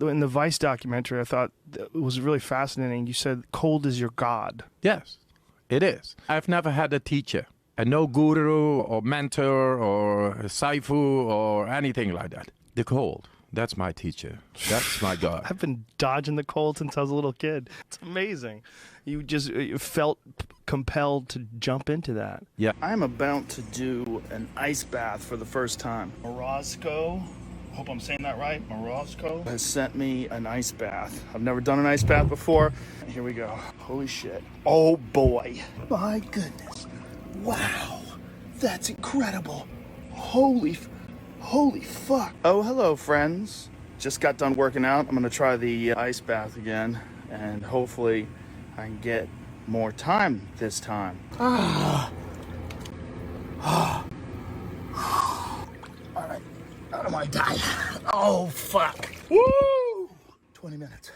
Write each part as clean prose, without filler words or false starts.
In the Vice documentary, I thought it was really fascinating. You said cold is your god. Yes, it is. I've never had a teacher, no guru or mentor or saifu or anything like that. The cold, that's my teacher. That's my god. I've been dodging the cold since I was a little kid. It's amazing. You felt compelled to jump into that. Yeah. I'm about to do an ice bath for the first time. Morozco, hope I'm saying that right, Morozco has sent me an ice bath. I've never done an ice bath before. Here we go. Holy shit. Oh boy. My goodness. Wow. That's incredible. Holy fuck. Oh, hello, friends. Just got done working out. I'm gonna try the ice bath again, and hopefully I can get more time this time. All right, out of my diet. Oh, fuck. Woo! 20 minutes.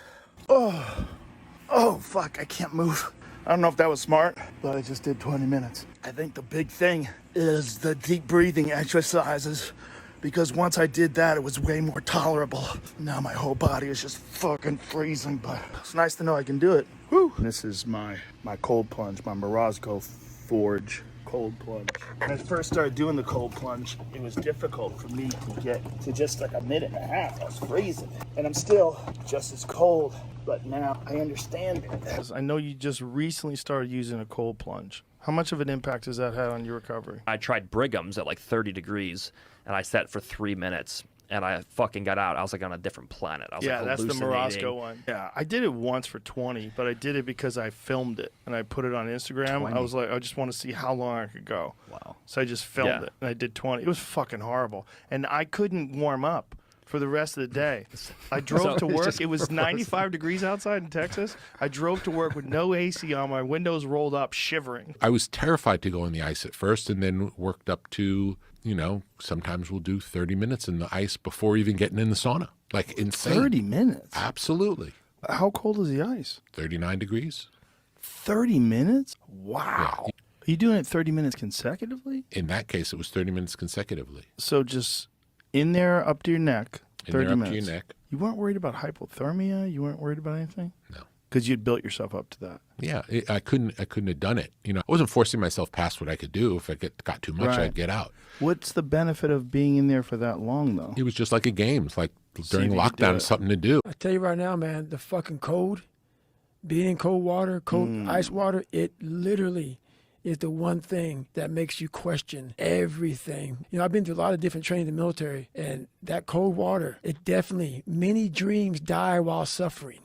Oh, fuck, I can't move. I don't know if that was smart, but I just did 20 minutes. I think the big thing is the deep breathing exercises, because once I did that, it was way more tolerable. Now my whole body is just fucking freezing, but it's nice to know I can do it. Woo! This is my cold plunge, my Morozco Forge cold plunge. When I first started doing the cold plunge, it was difficult for me to get to just like a minute and a half. I was freezing, and I'm still just as cold, but now I understand it. I know you just recently started using a cold plunge. How much of an impact has that had on your recovery? I tried Brigham's at like 30 degrees, and I sat for 3 minutes, and I fucking got out. I was like on a different planet. I was yeah, like that's the hallucinating. Morozco one. Yeah, I did it once for 20, but I did it because I filmed it, and I put it on Instagram. 20? I was like, I just want to see how long I could go. Wow. So I just filmed it, and I did 20. It was fucking horrible. And I couldn't warm up for the rest of the day. I drove to work. It was 95 degrees outside in Texas. I drove to work with no AC on, my windows rolled up, shivering. I was terrified to go in the ice at first, and then worked up to, you know, sometimes we'll do 30 minutes in the ice before even getting in the sauna. Like insane. 30 minutes? Absolutely. How cold is the ice? 39 degrees. 30 minutes? Wow. Yeah. Are you doing it 30 minutes consecutively? In that case, it was 30 minutes consecutively. So just in there up to your neck, 30 minutes. Up to your neck. You weren't worried about hypothermia? You weren't worried about anything? No. Because you'd built yourself up to that. Yeah, I couldn't have done it. You know, I wasn't forcing myself past what I could do. If I got too much, I'd get out. What's the benefit of being in there for that long, though? It was just like a game. It's like during if you could do lockdown, it. it's something to do. I tell you right now, man, the fucking cold, being in cold water, cold ice water, it literally is the one thing that makes you question everything. You know, I've been through a lot of different training in the military, and that cold water, it definitely, many dreams die while suffering.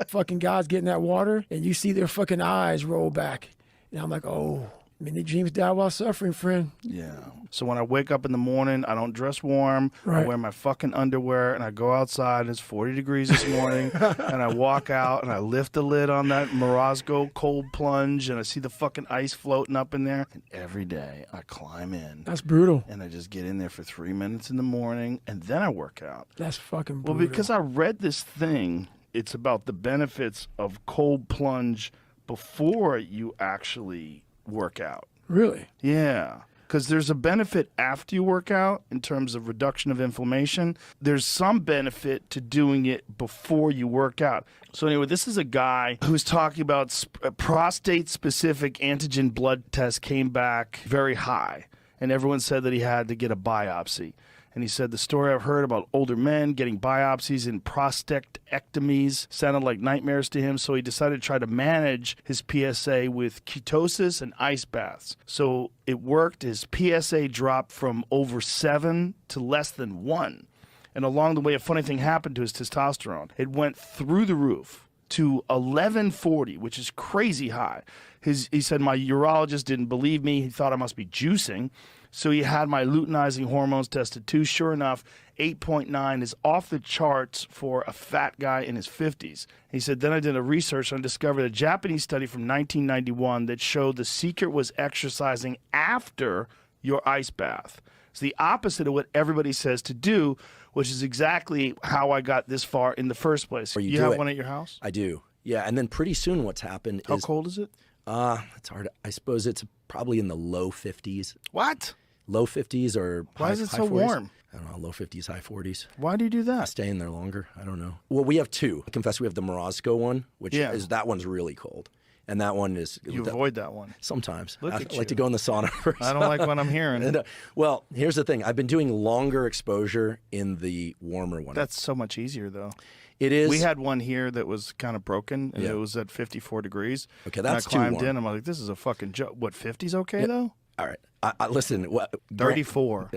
Fucking guys get in that water, and you see their fucking eyes roll back. And I'm like, oh, many dreams die while suffering, friend. Yeah. So when I wake up in the morning, I don't dress warm. I Right. wear my fucking underwear, and I go outside, and it's 40 degrees this morning, and I walk out, and I lift the lid on that Morozco cold plunge, and I see the fucking ice floating up in there. And every day, I climb in, That's brutal. and I just get in there for 3 minutes in the morning, and then I work out. That's fucking Well, brutal. because I read this thing, it's about the benefits of cold plunge before you actually work out. Really? Yeah. Because there's a benefit after you work out in terms of reduction of inflammation. There's some benefit to doing it before you work out. So anyway, this is a guy who's talking about prostate-specific antigen blood test came back very high. And everyone said that he had to get a biopsy. And he said, the story I've heard about older men getting biopsies and prostatectomies sounded like nightmares to him. So he decided to try to manage his PSA with ketosis and ice baths. So it worked. His PSA dropped from over 7 to less than 1. And along the way, a funny thing happened to his testosterone. It went through the roof to 1140, which is crazy high. He said, my urologist didn't believe me. He thought I must be juicing. So he had my luteinizing hormones tested too. Sure enough, 8.9 is off the charts for a fat guy in his 50s. He said, then I did a research and discovered a Japanese study from 1991 that showed the secret was exercising after your ice bath. It's the opposite of what everybody says to do, which is exactly how I got this far in the first place. Or you You do have it. one at your house? I do. Yeah, and then pretty soon what's happened How is... cold is it? It's hard. I suppose it's probably in the low 50s. What? Low 50s or Why high, is it high so 40s. warm? I don't know, low 50s, high 40s. Why do you do that? Stay in there longer. I don't know. Well, we have two. I confess we have the Morozko one, which is that one's really cold. And that one is... You avoid that one. Sometimes. Look I at like you. to go in the sauna first. I don't like what I'm hearing. And, well, here's the thing. I've been doing longer exposure in the warmer one. That's so much easier, though. It is. We had one here that was kind of broken, and it was at 54 degrees. Okay, and that's I too climbed warm. in. I'm like, this is a fucking joke. What, 50's okay, though? All right. Listen. 34.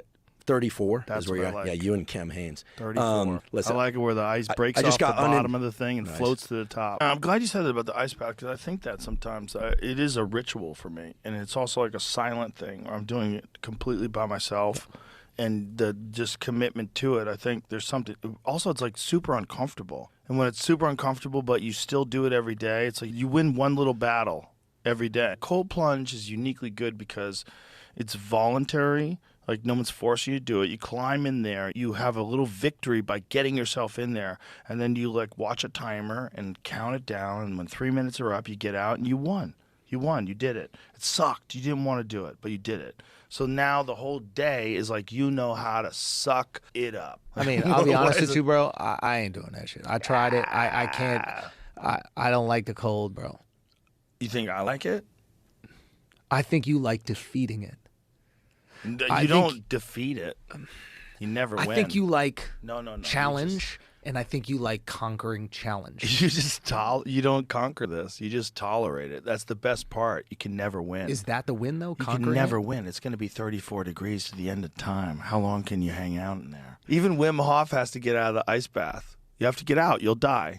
34 That's is where what I you're at. like. Yeah, you and Cam Haynes. 34. Listen, I like it where the ice breaks I just off got the bottom of the thing and Nice. floats to the top. I'm glad you said that about the ice bath, because I think that sometimes it is a ritual for me. And it's also like a silent thing where I'm doing it completely by myself. And the just commitment to it, I think there's something. Also, it's like super uncomfortable. And when it's super uncomfortable, but you still do it every day, it's like you win one little battle every day. Cold plunge is uniquely good because it's voluntary. Like, no one's forcing you to do it. You climb in there. You have a little victory by getting yourself in there. And then you, like, watch a timer and count it down. And when 3 minutes are up, you get out and you won. You won. You did it. It sucked. You didn't want to do it, but you did it. So now the whole day is like you know how to suck it up. I mean, I'll be honest with you, bro. I ain't doing that shit. I tried it. I can't. I don't like the cold, bro. You think I like it? I think you like defeating it. You don't defeat it. You never win. I think you like no. challenge, and I think you like conquering challenge. You just you don't conquer this. You just tolerate it. That's the best part. You can never win. Is that the win, though? You can Conquering never it? win. It's going to be 34 degrees to the end of time. How long can you hang out in there? Even Wim Hof has to get out of the ice bath. You have to get out. You'll die.